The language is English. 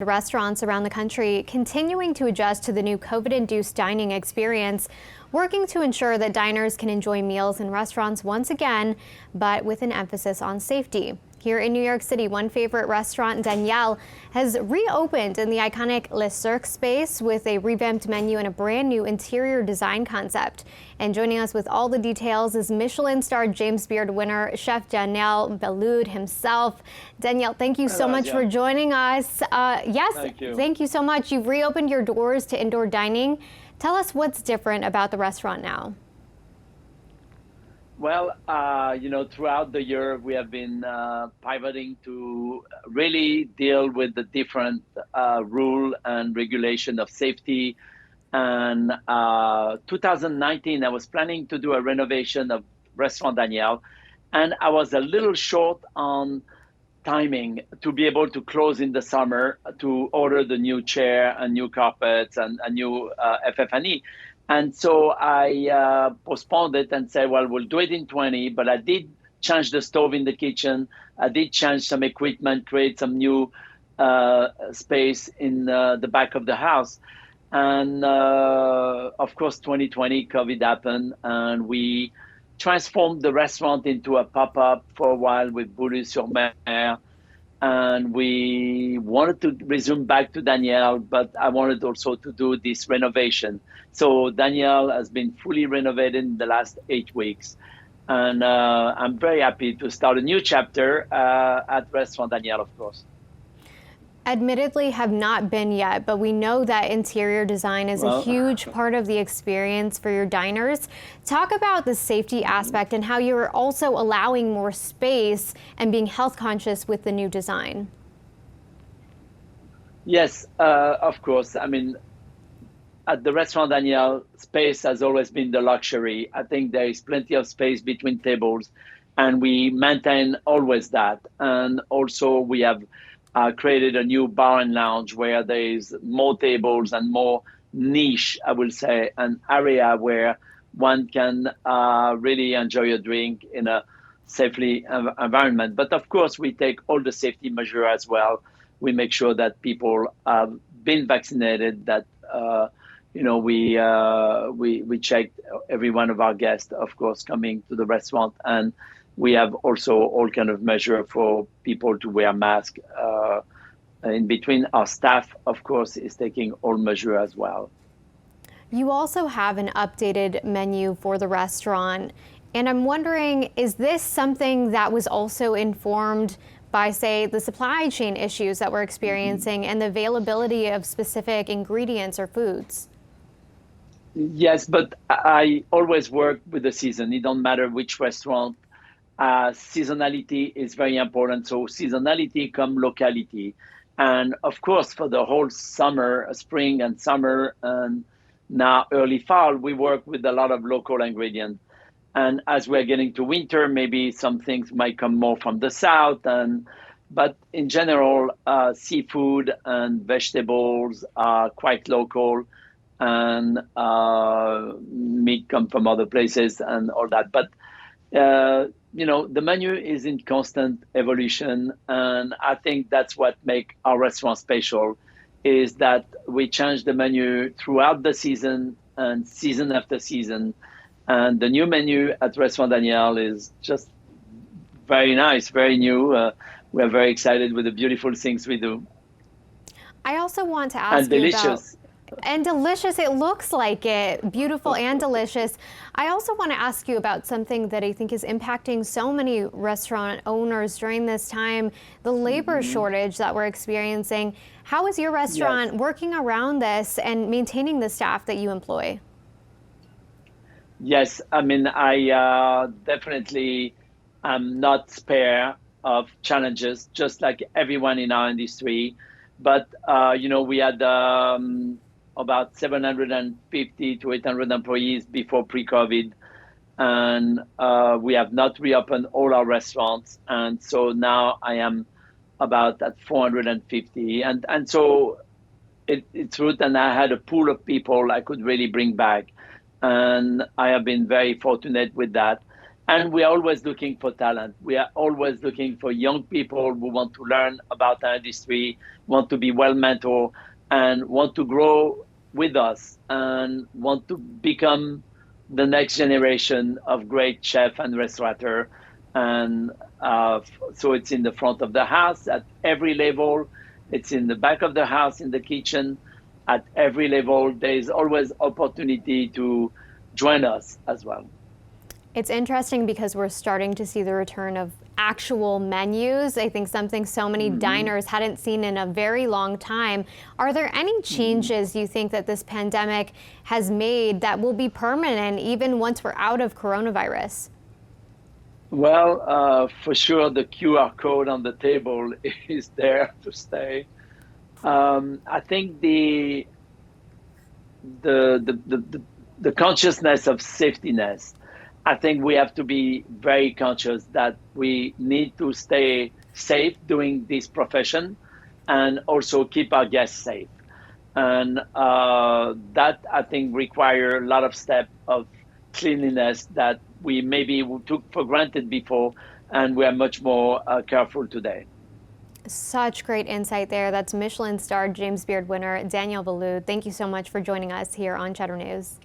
Restaurants around the country continuing to adjust to the new COVID-induced dining experience, working to ensure that diners can enjoy meals in restaurants once again, but with an emphasis on safety. Here in New York City, one favorite restaurant, Daniel, has reopened in the iconic Le Cirque space with a revamped menu and a brand new interior design concept. And joining us with all the details is Michelin-starred James Beard winner Chef Daniel Boulud himself. Daniel, thank you so much for joining us. Thank you so much. You've reopened your doors to indoor dining. Tell us what's different about the restaurant now. Well, throughout the year, we have been pivoting to really deal with the different rule and regulation of safety. And 2019, I was planning to do a renovation of Restaurant Daniel, and I was a little short on timing to be able to close in the summer to order the new chair and new carpets and a new FF&E. And so I postponed it and said, well, we'll do it in 20, but I did change the stove in the kitchen. I did change some equipment, create some new space in the back of the house. And of course, 2020, COVID happened, and we transformed the restaurant into a pop-up for a while with Boulud. And we wanted to resume back to Daniel, but I wanted also to do this renovation. So Daniel has been fully renovated in the last 8 weeks. And I'm very happy to start a new chapter at Restaurant Daniel, of course. Admittedly have not been yet, but we know that interior design is a huge part of the experience for your diners. Talk about the safety aspect and how you're also allowing more space and being health conscious with the new design. Yes, of course. I mean, at the Restaurant Daniel, space has always been the luxury. I think there is plenty of space between tables, and we maintain always that. And also we have created a new bar and lounge where there is more tables and more niche, I will say, an area where one can really enjoy a drink in a safely environment. But of course, we take all the safety measures as well. We make sure that people have been vaccinated, that we checked every one of our guests, of course, coming to the restaurant, and we have also all kind of measure for people to wear masks. In between, our staff, of course, is taking all measure as well. You also have an updated menu for the restaurant. And I'm wondering, is this something that was also informed by, say, the supply chain issues that we're experiencing and the availability of specific ingredients or foods? Yes, but I always work with the season. It don't matter which restaurant. Seasonality is very important. So seasonality come locality. And of course, for the whole summer, spring and summer, and now early fall, we work with a lot of local ingredients. And as we're getting to winter, maybe some things might come more from the south. But in general, seafood and vegetables are quite local, and meat come from other places and all that. But the menu is in constant evolution, and I think that's what makes our restaurant special, is that we change the menu throughout the season and season after season. And the new menu at Restaurant Daniel is just very nice, very new. We're very excited with the beautiful things we do. I also want to ask you delicious. And delicious, it looks like it. Beautiful and delicious. I also want to ask you about something that I think is impacting so many restaurant owners during this time, the labor shortage that we're experiencing. How is your restaurant working around this and maintaining the staff that you employ? Yes, I mean, I definitely am not spare of challenges, just like everyone in our industry. But, we had about 750 to 800 employees before pre-COVID. And we have not reopened all our restaurants. And so now I am about at 450. And so it's true, and I had a pool of people I could really bring back. And I have been very fortunate with that. And we are always looking for talent. We are always looking for young people who want to learn about our industry, want to be well mentored, and want to grow with us and want to become the next generation of great chef and restaurateur. And so it's in the front of the house at every level. It's in the back of the house, in the kitchen, at every level. There is always opportunity to join us as well. It's interesting because we're starting to see the return of actual menus. I think something so many diners hadn't seen in a very long time. Are there any changes you think that this pandemic has made that will be permanent even once we're out of coronavirus? Well, for sure, the QR code on the table is there to stay. I think the consciousness of safetyness. I think we have to be very conscious that we need to stay safe doing this profession, and also keep our guests safe. And that, I think, require a lot of steps of cleanliness that we maybe took for granted before, and we are much more careful today. Such great insight there. That's Michelin-starred James Beard winner Daniel Boulud. Thank you so much for joining us here on Cheddar News.